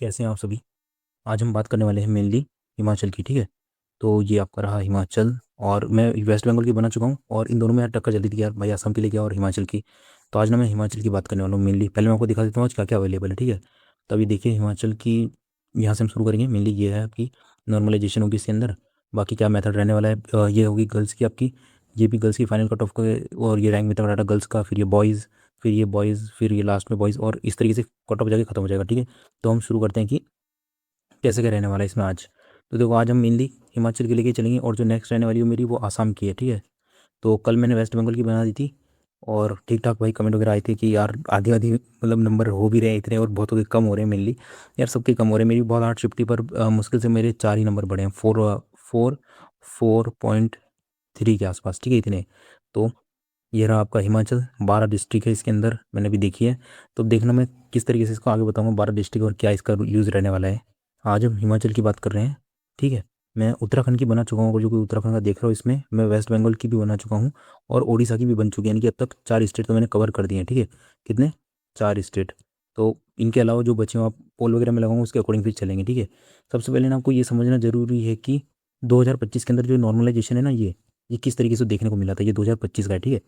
कैसे हैं आप सभी। आज हम बात करने वाले हैं मेनली हिमाचल की। ठीक है, तो ये आपका रहा हिमाचल और मैं वेस्ट बंगाल की बना चुका हूँ और इन दोनों में यार टक्कर जल्दी थी यार, भाई असम की लेके और हिमाचल की। तो आज ना मैं हिमाचल की बात करने वाला हूँ मेनली। पहले मैं आपको दिखा देता हूँ आज क्या क्या अवेलेबल है। ठीक है, तो अभी देखिए हिमाचल की, यहाँ से हम शुरू करेंगे। मेनली ये है आपकी नॉर्मलाइजेशन होगी इसके अंदर। बाकी क्या मेथड रहने वाला है, ये होगी गर्ल्स की आपकी, ये भी गर्ल्स की फाइनल कट ऑफ का, और ये रैंक मेथड डाटा गर्ल्स का, फिर ये बॉयज़, फिर ये बॉयज़, फिर ये लास्ट में बॉयज़, और इस तरीके से कट ऑफ जाके खत्म हो जाएगा। ठीक है, तो हम शुरू करते हैं कि कैसे क्या रहने वाला है इसमें आज। तो देखो आज हम मेनली हिमाचल के लेके चलेंगे और जो नेक्स्ट रहने वाली है मेरी वो आसाम की है। ठीक है, तो कल मैंने वेस्ट बंगाल की बना दी थी और ठीक ठाक भाई कमेंट वगैरह आए थे कि यार आधी आधी मतलब नंबर हो भी रहे हैं इतने, और बहुत के कम हो रहे हैं मेनली। यार सबके कम हो रहे हैं, मेरी बहुत हार्ड शिफ्टी पर मुश्किल से मेरे 4 ही नंबर बढ़े हैं, 4.3 के आसपास। ठीक है, इतने। तो ये रहा आपका हिमाचल, 12 डिस्ट्रिक्ट है इसके अंदर, मैंने भी देखी है। तो देखना मैं किस तरीके से इसको आगे बताऊंगा 12 डिस्ट्रिक्ट और क्या इसका यूज़ रहने वाला है। आज हम हिमाचल की बात कर रहे हैं। ठीक है, मैं उत्तराखंड की बना चुका हूँ, अगर जो कोई उत्तराखंड का देख रहा हो इसमें। मैं वेस्ट बंगाल की भी बना चुका हूँ और उड़ीसा की भी बन चुकी है, यानी कि अब तक 4 स्टेट तो मैंने कवर कर दिए हैं। ठीक है, कितने, 4 स्टेट। तो इनके अलावा जो बचे हो आप पोल वगैरह में लगाऊंगा उसके अकॉर्डिंग फिर चलेंगे। ठीक है, सबसे पहले ना आपको ये समझना जरूरी है कि 2025 के अंदर जो नॉर्मलाइजेशन है ना, ये किस तरीके से देखने को मिला था। ये 2025 का है। ठीक है,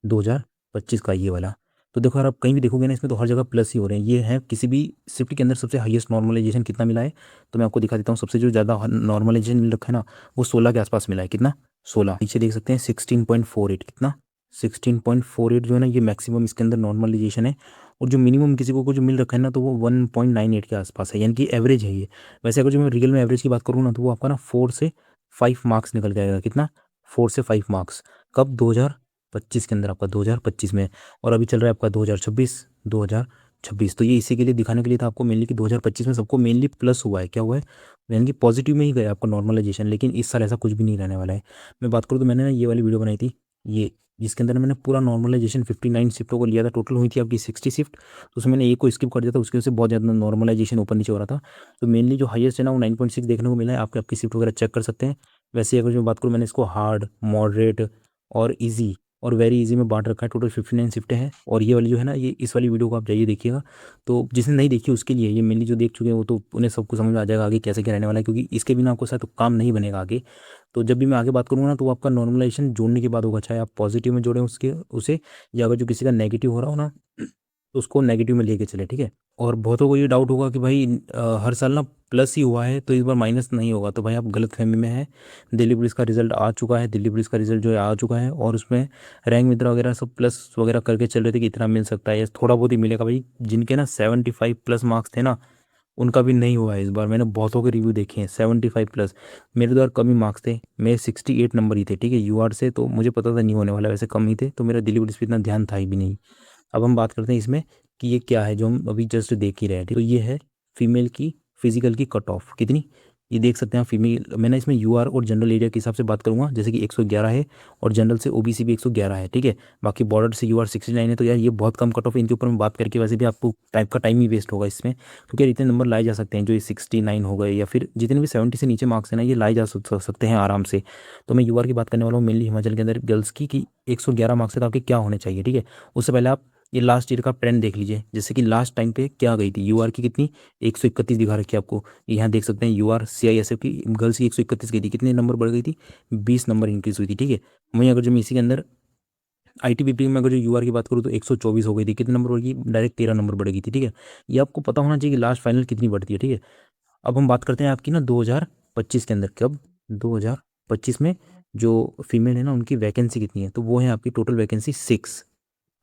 2025 का ये वाला। तो देखो यार आप कहीं भी देखोगे ना इसमें तो हर जगह प्लस ही हो रहे हैं। ये है किसी भी शिफ्ट के अंदर सबसे हाईएस्ट नॉर्मलाइजेशन कितना मिला है, तो मैं आपको दिखा देता हूँ। सबसे जो ज़्यादा नॉर्मलाइजेशन मिल रखा है ना, वो 16 के आसपास मिला है। कितना, 16। नीचे देख सकते हैं 16.48, कितना, 16.48 जो है ना, ये मैक्सिमम इसके अंदर नॉर्मलाइजेशन है। और जो मिनिमम किसी को जो मिल रखा है ना, तो वो 1.98 के आसपास है, यानी कि एवरेज है ये। वैसे अगर जो मैं रियल में एवरेज की बात करूँ ना, तो वो आपका ना 4 से 5 मार्क्स निकल जाएगा। कितना, 4 से 5 मार्क्स। कब, 2025 के अंदर, आपका 2025 में। और अभी चल रहा है आपका 2026। तो ये इसी के लिए दिखाने के लिए था आपको मेनली कि 2025 में सबको मेनली प्लस हुआ है। क्या हुआ है, यानी कि पॉजिटिव में ही गया आपका नॉर्मलाइजेशन। लेकिन इस साल ऐसा कुछ भी नहीं रहने वाला है। मैं बात करूँ तो मैंने ना ये वाली वीडियो बनाई थी, ये जिसके अंदर मैंने पूरा नॉर्मलाइजेशन 59 शिफ्टों को लिया था। टोटल हुई थी आपकी 60 शिफ्ट, तो उसमें मैंने एक को स्किप कर दिया था, उसकी वजह से बहुत ज़्यादा नॉर्मलाइजेशन ऊपर नीचे हो रहा था। तो मेनली जो हाईएस्ट है ना वो 9.6 देखने को मिला है। आपके आपकी शिफ्ट वगैरह चेक कर सकते हैं। वैसे अगर जो बात करूँ, मैंने इसको हार्ड, मॉडरेट और इजी और वेरी इजी में बांट रखा है। टोटल 59 शिफ्टें हैं। और ये वाली जो है ना, ये इस वाली वीडियो को आप जाइए देखिएगा। तो जिसने नहीं देखी उसके लिए, ये मेनली जो देख चुके हैं वो तो उन्हें सब कुछ समझ में आ जाएगा आगे कैसे क्या रहने वाला है, क्योंकि इसके बिना आपको शायद काम नहीं बनेगा आगे। तो जब भी मैं आगे बात करूँगा ना, तो वो आपका नॉर्मलाइजेशन जोड़ने के बाद होगा, चाहे आप पॉजिटिव में जोड़ें उसके उसे, या अगर जो किसी का नेगेटिव हो रहा हो ना, तो उसको नेगेटिव में लेके चले। ठीक है, और बहुतों को ये डाउट होगा कि भाई हर साल ना प्लस ही हुआ है तो इस बार माइनस नहीं होगा, तो भाई आप गलत फहमी में है। दिल्ली पुलिस का रिजल्ट आ चुका है, दिल्ली पुलिस का रिजल्ट जो है आ चुका है, और उसमें रैंक मित्रा वगैरह सब प्लस वगैरह करके चल रहे थे कि इतना मिल सकता है या थोड़ा बहुत ही मिलेगा। भाई जिनके ना 75 प्लस मार्क्स थे ना, उनका भी नहीं हुआ है इस बार। मैंने बहुतों के रिव्यू देखे हैं 75 प्लस। मेरे तो यार कम ही मार्क्स थे, मेरे 68 नंबर ही थे। ठीक है, यूआर से, तो मुझे पता था नहीं होने वाला, वैसे कम ही थे, तो मेरा दिल्ली पुलिस पे इतना ध्यान था ही भी नहीं। अब हम बात करते हैं इसमें कि ये क्या है जो हम अभी जस्ट देख ही रहे हैं। ठीक, तो ये है फीमेल की फिजिकल की कट ऑफ कितनी, ये देख सकते हैं फीमेल। मैंने इसमें यूआर और जनरल एरिया के हिसाब से बात करूंगा, जैसे कि 111 है और जनरल से ओबीसी भी 111 है। ठीक है, बाकी बॉर्डर से यूआर 69 है। तो यार ये बहुत कम कट ऑफ है, इनके ऊपर में बात करके वैसे भी आपको टाइम ही वेस्ट होगा इसमें, क्योंकि यार इतने नंबर लाए जा सकते हैं जो ये 69 हो गए, या फिर जितने भी 70 से नीचे मार्क्स हैं ना, ये लाए जा सकते हैं आराम से। तो मैं यूआर की बात करने वाला हूँ मेनली हिमाचल के अंदर गर्ल्स की, कि 111 मार्क्स है तो आपके क्या होने चाहिए। ठीक है, उससे पहले आप ये लास्ट ईयर का ट्रेंड देख लीजिए, जैसे कि लास्ट टाइम पे क्या गई थी यूआर की, कितनी, 131 दिखा रखी है आपको। यहाँ देख सकते हैं यूआर सीआईएसएफ की गर्ल्स की 131 गई थी, कितने नंबर बढ़ गई थी, 20 नंबर इंक्रीज हुई थी। ठीक है, वहीं अगर जो मैं इसी के अंदर आईटीबीपी में अगर जो यूआर की बात करूँ तो 124 हो गई थी, कितने नंबर बढ़ी, डायरेक्ट 13 नंबर बढ़ गई थी। ठीक है, ये आपको पता होना चाहिए कि लास्ट फाइनल कितनी बढ़ती है। ठीक है, अब हम बात करते हैं आपकी ना 2025 के अंदर, कब, 2025 में जो फीमेल है ना उनकी वैकेंसी कितनी है, तो वो है आपकी टोटल वैकेंसी 6।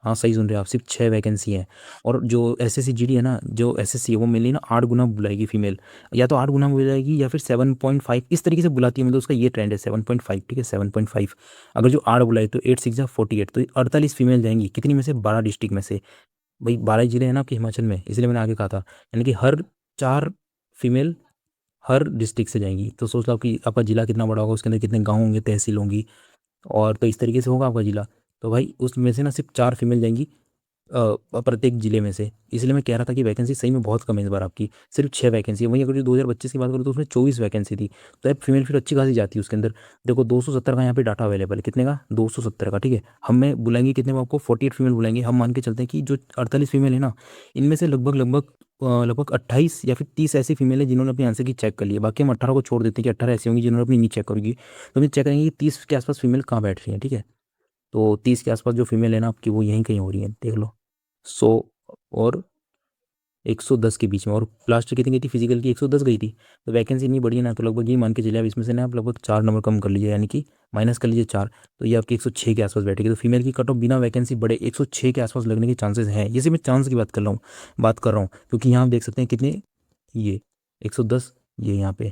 हाँ सही सुन रहे हैं आप, सिर्फ 6 वैकेंसी है। और जो एसएससी जीडी है ना, जो एसएससी है वो मेनली ना 8 गुना बुलाएगी फीमेल, या तो 8 गुना बुलाएगी या फिर 7.5 इस तरीके से बुलाती है, मतलब उसका ये ट्रेंड है 7.5। ठीक है, 7.5। अगर जो 8 बुलाए तो 8 6 48, तो 48 फीमेल जाएंगी, कितनी में से, 12 डिस्ट्रिक्ट में से। भाई 12 जिले हैं ना आपके हिमाचल में, इसलिए मैंने आगे कहा था, यानी कि हर 4 फीमेल हर डिस्ट्रिक्ट से जाएंगी। तो सोच लो कि आपका जिला कितना बड़ा होगा, उसके अंदर कितने गाँव होंगे, तहसील होंगी, और तो इस तरीके से होगा आपका जिला। तो भाई उसमें से ना सिर्फ 4 फीमेल जाएंगी प्रत्येक जिले में से। इसलिए मैं कह रहा था कि वैकेंसी सही में बहुत कम है इस बार आपकी, सिर्फ 6 वैकेंसी है। वहीं अगर जो 2025 की बात करूँ तो उसमें 24 वैकेंसी थी, तो अब फीमेल फिर अच्छी खासी जाती है उसके अंदर। देखो 270 का यहाँ पे डाटा अवेलेबल है, कितने का, 270 का। ठीक है, हमें बुलाएंगे कितने को, आपको 48 फीमेल बुलाएंगे। हम मान के चलते हैं कि जो 48 फीमेल है ना, इनमें से लगभग लगभग लगभग 28 या फिर 30 ऐसी फीमेल है जिन्होंने अपने आंसर की चेक कर लिया। बाकी हम 18 को छोड़ देते हैं कि 18 ऐसी होंगी जिन्होंने अपनी नहीं चेक करेगी। तो हम चेक करेंगे कि 30 के आसपास फीमेल कहाँ बैठ रही है। ठीक है, तो 30 के आसपास जो फीमेल है ना आपकी, वो यहीं कहीं हो रही है, देख लो। 100 और 110 के बीच में। और लास्ट कितनी गई थी फिजिकल की? 110 गई थी। तो वैकेंसी इतनी बड़ी है ना, तो लगभग ये मान के चलिए, अब इसमें से ना आप लगभग 4 नंबर कम कर लीजिए, यानी कि माइनस कर लीजिए 4। तो ये आपकी 106 के आसपास बैठेगी। तो फीमेल की कट ऑफ बिना वैकेंसी बढ़े 106 के आसपास लगने के चांसेस हैं। ये सिर्फ मैं चांस की बात कर रहा हूँ क्योंकि यहाँ आप देख सकते हैं कितने, ये 110, ये यहाँ पे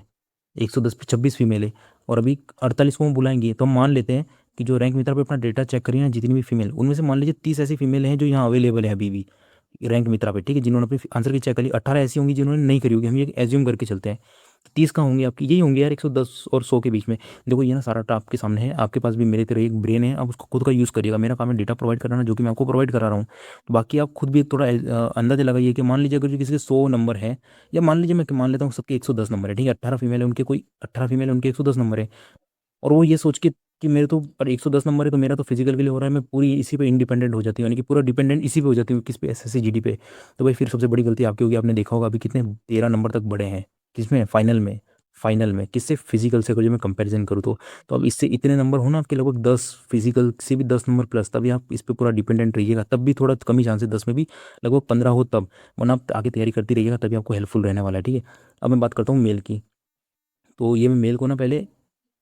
110 पे 26 फीमेल है। और अभी 48 को हम बुलाएंगे, तो हम मान लेते हैं कि जो रैंक मित्रा पे अपना डेटा चेक करिए ना, जितनी भी फीमेल, उनमें से मान लीजिए 30 ऐसी फीमेल हैं जो यहाँ अवेलेबल है अभी भी रैंक मित्रा पे। ठीक है, जिन्होंने अपनी आंसर की चेक करी। 18 ऐसी होंगी जिन्होंने नहीं करी होगी, हम ये एज्यूम करके चलते हैं। 30 का होंगे आपकी, यही होंगे यार 110 और 100 के बीच में। देखो ये ना सारा आपके सामने है, आपके पास भी मेरे तरह एक ब्रेन है, आप उसको खुद का यूज़ करिएगा। मेरा काम है डेटा प्रोवाइड कराना, जो कि मैं आपको प्रोवाइड करा रहा हूँ। तो बाकी आप खुद भी थोड़ा अंदाजा लगाइए कि मान लीजिए अगर जो किसी के 100 नंबर है, या मान लीजिए मैं मान लेता हूँ सबके 110 नंबर है। ठीक है, 18 फीमेल है उनके, कोई 18 फीमेल है उनके 110 नंबर है। और वो ये सोच के कि मेरे तो पर 110 नंबर है, तो मेरा तो फिजिकल के लिए हो रहा है, मैं पूरी इसी पे इंडिपेंडेंट हो जाती हूँ, यानी कि पूरा डिपेंडेंट इसी पे हो जाती हूँ, किस पे? एसएससी जीडी पे। तो भाई फिर सबसे बड़ी गलती आपकी होगी। आपने देखा होगा अभी कितने 13 नंबर तक बढ़े हैं, किसमें? फाइनल में किससे? फिजिकल से। अगर जो मैं कंपैरिजन करूँ तो अब इससे इतने नंबर हो ना आपके, लगभग 10 फिजिकल से भी 10 नंबर प्लस, तभी आप इस पे पूरा डिपेंडेंट रहिएगा। तब भी थोड़ा कम ही चांस है 10 में भी, लगभग 15 हो तब। वरना आप आगे तैयारी करती रहिएगा, तभी आपको हेल्पफुल रहने वाला है। ठीक है, अब मैं बात करता हूँ मेल की। तो ये मैं मेल को ना पहले,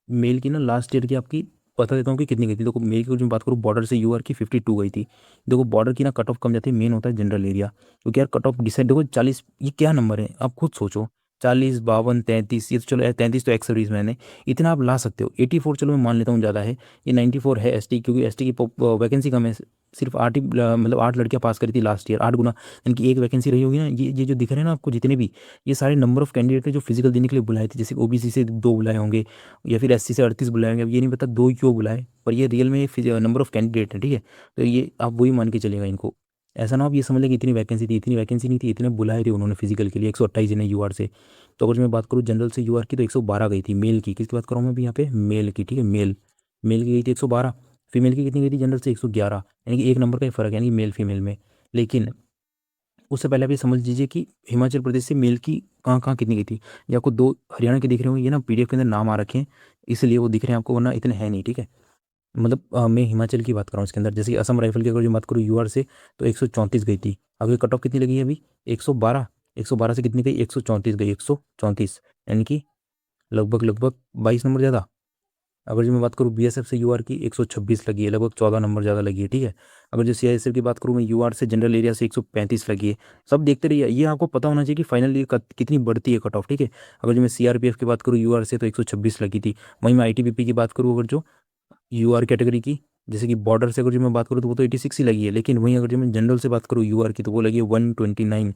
मेल की ना लास्ट ईयर की आपकी बता देता हूँ कि कितनी गई थी। देखो मेल की जो बात करूँ, बॉर्डर से यूआर की 52 गई थी। देखो बॉर्डर की ना कट ऑफ कम जाती है, मेन होता है जनरल एरिया। क्योंकि यार कट ऑफ डिसाइड, देखो 40, ये क्या नंबर है आप खुद सोचो। 40, 52, 33, ये तो चलो 33 तो एक्स सर्विस मैंने, इतना आप ला सकते हो। 84 चलो मैं मान लेता हूँ ज़्यादा है। ये 94 है एसटी, क्योंकि एसटी की वैकेंसी कम है। सिर्फ 8 ही मतलब 8 लड़कियां पास करी थी लास्ट ईयर, 8 गुना, यानी कि एक वैकेंसी रही होगी ना। ये जो दिख रहे हैं ना आपको जितने भी, ये सारे नंबर ऑफ कैंडिडेट है जो फिजिकल देने के लिए बुलाए थे। जैसे ओबीसी से 2 बुलाए होंगे, या फिर एससी से 38 बुलाए होंगे। अब ये नहीं पता 2 ही क्यों बुलाए, पर ये रियल में नंबर ऑफ कैंडिडेट है। ठीक है, तो ये आप वही मान के चलेगा इनको। ऐसा ना आप ये समझ लें कि इतनी वैकेंसी थी, इतनी वैकेंसी नहीं थी, इतने बुलाए थे उन्होंने फिजिकल के लिए 128 जने यूआर से। तो अगर मैं बात करूँ जनरल से यूआर की, तो 112 गई थी मेल की। किसकी बात करूँ मैं अभी यहाँ पे? मेल की। ठीक है, मेल की गई थी 112। फीमेल की कितनी गई थी जनरल से? 111, यानी कि एक नंबर का ही फर्क है, यानी कि मेल फीमेल में। लेकिन उससे पहले आप ये समझ लीजिए कि हिमाचल प्रदेश से मेल की कहाँ कहाँ कितनी गई थी। ये आपको 2 हरियाणा के दिख रहे होंगे, ये ना पीडीएफ के अंदर नाम आ रखे हैं, इसलिए वो दिख रहे हैं आपको, वरना इतने हैं नहीं। ठीक है, मतलब मैं हिमाचल की बात कर रहा हूँ इसके अंदर। जैसे कि असम राइफल की अगर जो बात करूँ यूआर से, तो 134 गई थी। अभी कट ऑफ कितनी लगी है अभी? 112। 112 से कितनी गई? 134 गई, 134, यानी कि लगभग 22 नंबर ज़्यादा। अगर जो मैं बात करूँ बीएसएफ से यूआर की, 126 लगी है, लगभग 14 नंबर ज़्यादा लगी है। ठीक है, अगर जो सीआईएसएफ की बात करूँ मैं, यूआर से जनरल एरिया से 135 लगी है। सब देखते रहिए, ये आपको पता होना चाहिए कि फाइनली कितनी बढ़ती है कट ऑफ। ठीक है, अगर जो मैं सीआरपीएफ की बात करूँ यूआर से, तो 126 लगी थी। वहीं मैं आईटीबीपी की बात करूँ अगर जो यूआर कैटेगरी की, जैसे कि बॉर्डर से अगर जो मैं बात करूँ, तो वो तो 86 ही लगी है। लेकिन वहीं अगर जो मैं जनरल से बात करूँ यूआर की, तो वो लगी है 129।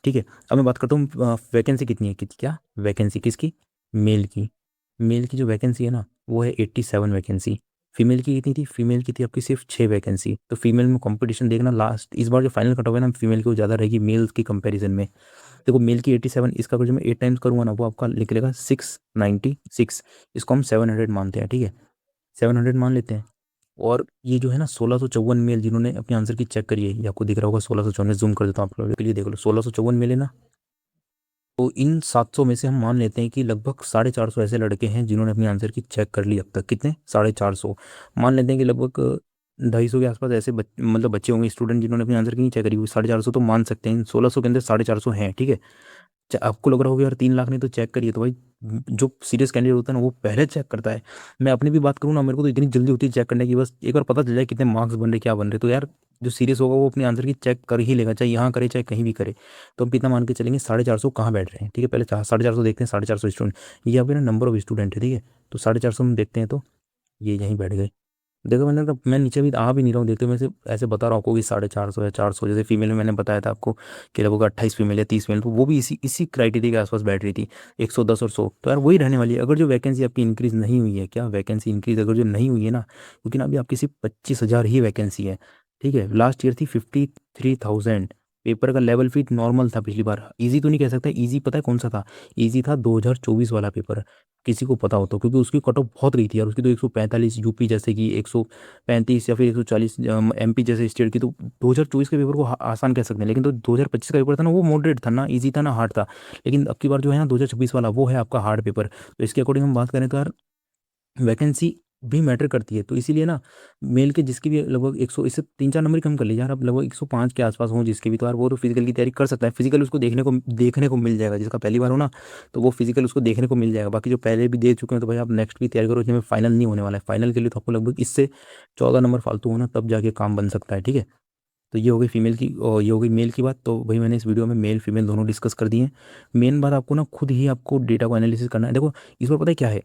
ठीक है, अब मैं बात करता हूँ वैकेंसी कितनी है, क्या वैकेंसी किसकी? मेल की। मेल की जो वैकेंसी है ना, वो है 87 वैकेंसी। फीमेल की कितनी थी? फीमेल की थी आपकी सिर्फ 6 वैकेंसी। तो फीमेल में कंपटीशन देखना, लास्ट इस बार जो फाइनल कट ऑफ है ना फीमेल की, वो ज़्यादा रहेगी मेल की कंपैरिजन में। देखो मेल की 87, इसका अगर जो मैं 8 टाइम्स करूँगा ना, वो आपका निकलेगा 696। इसको हम 700 मानते हैं। ठीक है, 700 मान लेते हैं। और ये जो है ना 1654 मेल जिन्होंने अपने आंसर की चेक करी है, ये आपको दिख रहा होगा 1654, जूम कर देता हूँ आप लोगों के लिए, देख लो 1654 मेल है ना। तो इन 700 में से हम मान लेते हैं कि लगभग 450 ऐसे लड़के हैं जिन्होंने अपनी आंसर की चेक कर ली अब तक। कितने? 450। मान लेते हैं कि लगभग 250 के आसपास ऐसे मतलब बच्चे होंगे, स्टूडेंट, जिन्होंने अपनी आंसर की नहीं चेक करी हुई। 450 तो मान सकते हैं, इन 1600 के अंदर 450 हैं। ठीक है, आपको लग रहा होगा यार 3 लाख ने तो चेक करिए, तो भाई जो सीरियस कैंडिडेट होता है ना, वो पहले चेक करता है। मैं अपनी भी बात करूँ ना, मेरे को तो इतनी जल्दी होती है चेक करने की, बस एक बार पता चल जाए कितने मार्क्स बन रहे, क्या बन रहे, तो यार जो सीरियस होगा वो अपनी आंसर की चेक कर ही लेगा, चाहे यहाँ करे चाहे कहीं भी करे। तो हम कितना मान के चलेंगे? 450 कहाँ बैठ रहे हैं। ठीक है, पहले 450 देखते हैं। 450 स्टूडेंट, ये अभी ना नंबर ऑफ स्टूडेंट है। ठीक है, तो 450 में देखते हैं, तो ये यहीं बैठ गए। देखो मैंने तो, मैं नीचे भी आ भी नहीं रहा हूँ, देखते मैं सिर्फ ऐसे बता रहा हूँ आपको कि 450 या 400। जैसे फीमेल में मैंने बताया था आपको कि लगभग 28 फीमेल या 30 फीमेल, तो वो भी इसी इसी क्राइटेरिया के आसपास बैठ रही थी। 110 और 100, तो यार वही रहने वाली है। अगर जो वैकेंसी आपकी इंक्रीज नहीं हुई है, क्या वैकेंसी इंक्रीज अगर जो नहीं हुई है ना, क्योंकि ना अभी आपकी सिर्फ 25,000 ही वैकेंसी है। ठीक है, लास्ट ईयर थी 53,000, पेपर का लेवल फीट नॉर्मल था पिछली बार, इजी तो नहीं कह सकता, इजी पता है कौन सा था, इजी था 2024 वाला पेपर, किसी को पता हो तो, क्योंकि उसकी कट ऑफ बहुत रही थी यार, उसकी तो 145 यूपी जैसे कि 135 या फिर 140 एमपी जैसे स्टेट की, तो 2024 के पेपर को आसान कह सकते हैं, लेकिन तो 2025 का पेपर था ना वो मॉडरेट था ना, इजी था ना हार्ड था, लेकिन अब की बार जो है ना 2026 वाला वो है आपका हार्ड पेपर। तो इसके अकॉर्डिंग हम बात करें तो यार वैकेंसी भी मैटर करती है, तो इसीलिए ना मेल के जिसकी भी लगभग 100, इससे 3-4 नंबर कम कर लीजिए यार, अब लगभग 105 के आसपास हो जिसके भी, तो यार वो तो फिजिकल की तैयारी कर सकता है, फिजिकल उसको देखने को मिल जाएगा, जिसका पहली बार हो ना तो वो फिजिकल उसको देखने को मिल जाएगा, बाकी जो पहले भी दे चुके हैं तो भाई आप नेक्स्ट भी तैयारी करो, जिसमें फाइनल नहीं होने वाला है, फाइनल के लिए तो आपको लगभग इससे 14 नंबर फालतू होना तब जाके काम बन सकता है, ठीक है। तो ये हो गई फीमेल की और ये हो गई मेल की बात, तो भाई मैंने इस वीडियो में मेल फीमेल दोनों डिस्कस कर दिए। मेन बात आपको ना खुद ही आपको डेटा को एनालिसिस करना है, देखो इस बार पता है क्या है,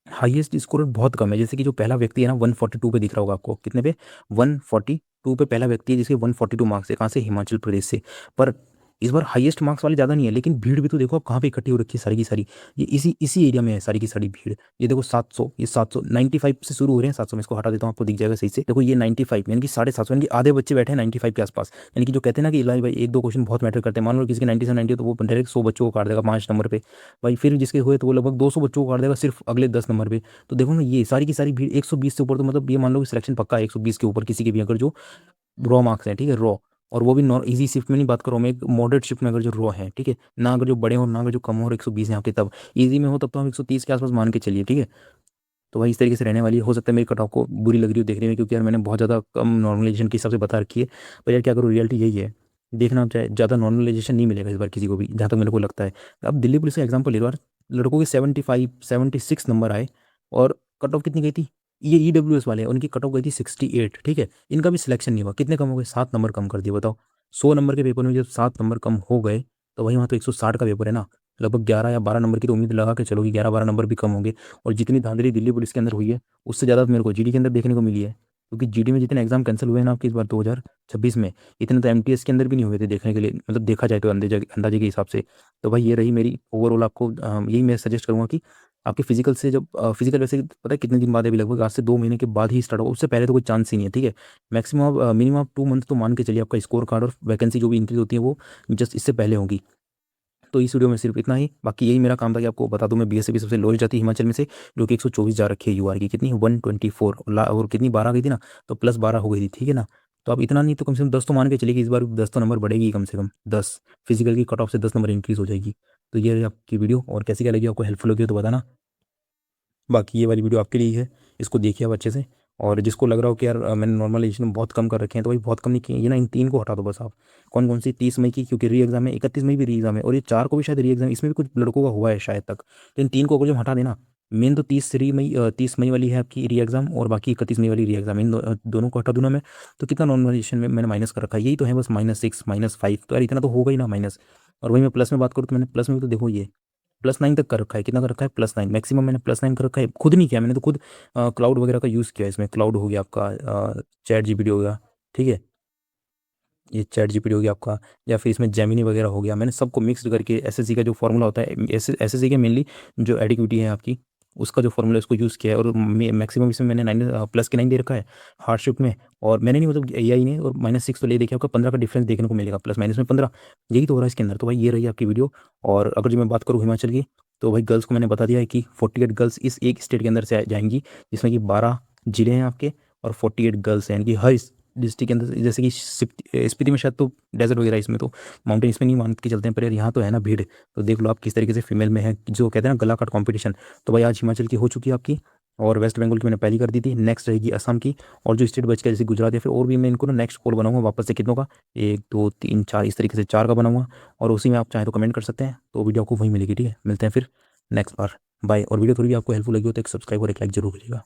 हाईएस्ट स्कोर बहुत कम है, जैसे कि जो पहला व्यक्ति है ना 142 पे दिख रहा होगा आपको, कितने पे, 142 पे पहला व्यक्ति है जिसके 142 मार्क्स है, कहाँ से, हिमाचल प्रदेश से। पर इस बार हाईएस्ट मार्क्स वाले ज़्यादा नहीं है, लेकिन भीड़ भी तो देखो आप कहाँ पे इकट्ठी हो रखी है सारी की सारी, ये इसी इसी एरिया में है सारी की सारी भीड़। ये देखो 700, ये 795 से शुरू हो रहे हैं, 700 में इसको हटा देता हूँ आपको दिख जाएगा सही से, देखो ये 95 यानी कि 750, यानी कि आधे बच्चे बैठे हैं 95 के आसपास, यानी कि जो कहते हैं ना कि इलाही भाई एक दो क्वेश्चन बहुत मैटर करते हैं, मान लो किसी के 97 90 तो वो डायरेक्ट 100 बच्चों को काट देगा 5 नंबर पे, भाई फिर जिसके हुए तो वो लगभग 200 बच्चों को काट देगा सिर्फ अगले 10 नंबर पे। तो देखो ना ये सारी की सारी भीड़ 120 से ऊपर, तो मतलब ये मान लो कि सिलेक्शन पक्का है 120 के ऊपर किसी के भी, अगर जो रॉ मार्क्स हैं, ठीक है, रॉ, और वो भी नॉन इजी शिफ्ट में नहीं बात कर रहा हूँ मैं, एक मॉडरेट शिफ्ट में अगर जो रॉ है, ठीक है, ना अगर जो बड़े हो ना अगर जो कम हो और 120 यहाँ पे, तब इजी में हो तब तो हम 130 के आसपास मान के चलिए, ठीक है। तो भाई इस तरीके से रहने वाली है, हो सकता है मेरी कट ऑफ को बुरी लग रही हो देखने में, क्योंकि यार मैंने बहुत ज़्यादा कम नॉर्मलाइजेशन के हिसाब से बता रखी है, पर यार क्या करूँ, रियलिटी यही है, देखना चाहे ज़्यादा नॉर्मलाइजेशन नहीं मिलेगा इस बार किसी को भी, जहाँ तक मेरे को लगता है। अब दिल्ली पुलिस का एग्जाम्पल ले लो यार, लड़कों के 76 नंबर आए, और कट ऑफ कितनी गई थी, ये ईडब्ल्यूएस वाले हैं, उनकी कट ऑफ गई थी 68, ठीक है, इनका भी सिलेक्शन नहीं हुआ, कितने कम हो गए, 7 नंबर कम कर दिए, बताओ। 100 नंबर के पेपर में जब 7 नंबर कम हो गए, तो वही वहाँ तो 160 का पेपर है ना, लगभग 11 या 12 नंबर की तो उम्मीद लगा के चलो कि 11-12 नंबर भी कम होंगे। और जितनी धांधली दिल्ली पुलिस के अंदर हुई है उससे ज़्यादा तो मेरे को जीडी के अंदर देखने को मिली है, क्योंकि जीडी में जितने एग्जाम कैंसिल हुए हैं ना आपके इस बार 2026 में, इतने तो एमटीएस के अंदर भी नहीं हुए थे देखने के लिए, मतलब देखा जाए तो अंदाजे अंदाजे के हिसाब से। तो भाई ये रही मेरी ओवरऑल, आपको यही मैं सजेस्ट करूँगा कि आपके फिजिकल से, जब फिजिकल वैसे पता है कितने दिन बाद है, अभी लगभग आज से 2 महीने के बाद ही स्टार्ट होगा, उससे पहले तो कोई चांस ही नहीं है, ठीक है। मैक्सिमम मिनिमम आप 2 मंथ तो मान के चलिए, आपका स्कोर कार्ड और वैकेंसी जो भी इंक्रीज होती है वो जस्ट इससे पहले होगी। तो इस वीडियो में सिर्फ इतना ही, बाकी यही मेरा काम था कि आपको बता दूं मैं बीएसएफ सबसे लोएस्ट जाती है हिमाचल में से, जो कि 124 जा रखी है यूआर की, कितनी 124, और कितनी 12 गई थी ना, तो +12 हो गई थी, ठीक है ना। तो अब इतना नहीं तो कम से कम 10 तो मान के चलिए कि इस बार 10 तो नंबर बढ़ेगी कम से कम 10, फिजिकल की कट ऑफ से 10 नंबर इंक्रीज हो जाएगी। तो ये रही आपकी वीडियो, और कैसी क्या लगी आपको, हेल्पफुल लगी हो तो बताना। बाकी ये वाली वीडियो आपके लिए है, इसको देखिए आप अच्छे से। और जिसको लग रहा हो कि यार मैंने नॉर्मलाइजेशन बहुत कम कर रखे हैं, तो भाई बहुत कम नहीं किए, ये ना इन 3 को हटा दो बस आप। कौन कौन सी, 30 मई की क्योंकि री एग्जाम है, 31 मई भी री एग्जाम है, और ये 4 को भी शायद री एग्जाम, इसमें भी कुछ लड़कों का हुआ है शायद तक, तो इन 3 को अगर जो हटा देना, मेन तो 30 मई वाली है आपकी री एग्जाम, और बाकी 31 मई वाली री एग्जाम, इन दोनों को हटा दूँ ना मैं, तो कितना नॉर्मलाइजेशन में मैंने माइनस कर रखा है, यही तो है बस -6 -5, तो यार इतना तो होगा ही ना माइनस। और वही मैं प्लस में बात करूँ तो मैंने प्लस में भी तो देखो ये +9 तक कर रखा है, कितना कर रखा है, +9 मैक्सिमम मैंने +9 कर रखा है, खुद नहीं किया मैंने, तो खुद क्लाउड वगैरह का यूज़ किया है इसमें, क्लाउड हो गया आपका, चैट जीपीटी हो गया, ठीक है, ये चैट जीपीटी हो गया आपका, या फिर इसमें जेमिनी वगैरह हो गया, मैंने सबको मिक्स करके एसएससी का जो फॉर्मूला होता है, एसएससी के मेनली जो एडिक्विटी है आपकी, उसका जो फॉर्मूला उसको यूज़ किया है, और मैक्सिमम इसमें मैंने 9 +9 दे रखा है हार्डशिप में, और मैंने नहीं मतलब एआई ने, और -6 तो ले देखिए आपका 15 का डिफरेंस देखने को मिलेगा, प्लस माइनस में 15, यही तो हो रहा है इसके अंदर। तो भाई ये रही आपकी वीडियो। और अगर जो मैं बात करूँ हिमाचल की, तो भाई गर्ल्स को मैंने बता दिया है कि 48 गर्ल्स इस एक स्टेट के अंदर से जाएंगी, जिसमें कि 12 जिले हैं आपके, और 48 गर्ल्स हैं, यानी कि हर डिस्ट्रिक्ट के अंदर, जैसे कि स्पीति में शायद तो डेजर्ट वगैरह, इसमें तो माउंटेन इसमें नहीं मान के चलते हैं, पर यार यहाँ तो है ना भीड़, तो देख लो आप किस तरीके से फीमेल में है, जो कहते हैं ना गला काट कॉम्पिटिशन। तो भाई आज हिमाचल की हो चुकी है आपकी, और वेस्ट बंगाल की मैंने पहली कर दी थी, नेक्स्ट रहेगी असम की, और जो स्टेट बच गया जैसे गुजरात, या फिर और भी मैं इनको ना नेक्स्ट कॉल बनाऊंगा वापस से, कितनों का, 1 2 3 4 इस तरीके से 4 का बनाऊंगा, और उसी में आप चाहें तो कमेंट कर सकते हैं, तो वीडियो आपको वहीं मिलेगी, ठीक है, मिलते हैं फिर नेक्स्ट बार, बाय। और वीडियो थोड़ी भी आपको हेल्पफुल लगी हो तो एक सब्सक्राइब और एक लाइक जरूर करिएगा।